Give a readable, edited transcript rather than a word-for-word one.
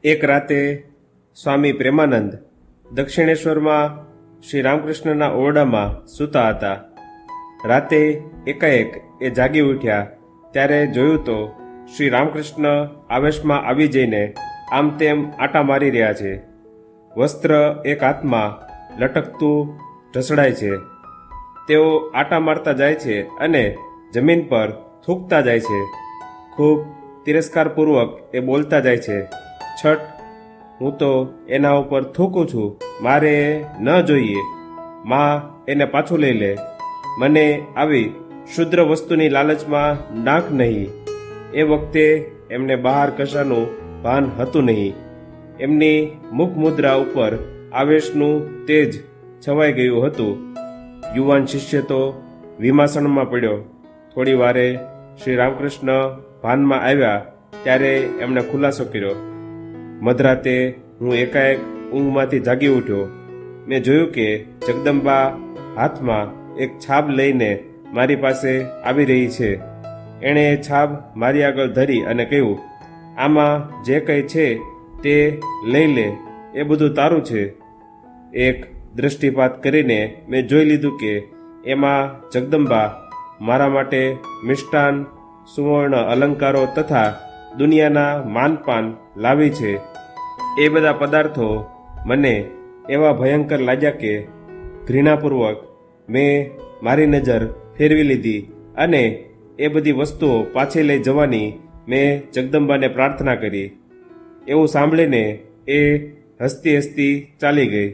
એક રાતે સ્વામી પ્રેમાનંદ દક્ષિણેશ્વરમાં શ્રી રામકૃષ્ણના ઓરડામાં સૂતા હતા. રાતે એકાએક એ જાગી ઉઠ્યા ત્યારે જોયું તો શ્રી રામકૃષ્ણ આવેશમાં આવી જઈને આમ તેમ આંટા મારી રહ્યા છે. વસ્ત્ર એક હાથમાં લટકતું ઢસડાય છે. તેઓ આંટા મારતા જાય છે અને જમીન પર થૂંકતા જાય છે. ખૂબ તિરસ્કારપૂર્વક એ બોલતા જાય છે, છટ, હું તો એના ઉપર થૂંકું છું, મારે ન જોઈએ. માં એને પાછું લઈ લે, મને આવી શુદ્ર વસ્તુની લાલચમાં નાખ નહીં. એ વખતે એમને બહાર કશાનું ભાન હતું નહીં. એમની મુખ મુદ્રા ઉપર આવેશનું તેજ છવાઈ ગયું હતું. યુવાન શિષ્ય તો વિમાસણમાં પડ્યો. થોડી વારે શ્રી રામકૃષ્ણ ભાનમાં આવ્યા ત્યારે એમણે ખુલાસો કર્યો, મધરાતે હું એકાએક ઊંઘમાંથી જાગી ઉઠ્યો. મેં જોયું કે જગદંબા હાથમાં એક છાબ લઈને મારી પાસે આવી રહી છે. એણે એ છાબ મારી આગળ ધરી અને કહ્યું, આમાં જે કંઈ છે તે લઈ લે, એ બધું તારું છે. એક દૃષ્ટિપાત કરીને મેં જોઈ લીધું કે એમાં જગદંબા મારા માટે મિષ્ટાન, સુવર્ણ અલંકારો તથા દુનિયાના માનપાન લાવી છે. એ બધા પદાર્થો મને એવા ભયંકર લાગ્યા કે ઘૃણાપૂર્વક મેં મારી નજર ફેરવી લીધી અને એ બધી વસ્તુઓ પાછી લઈ જવાની મેં જગદંબાને પ્રાર્થના કરી. એવું સાંભળીને એ હસતી હસતી ચાલી ગઈ.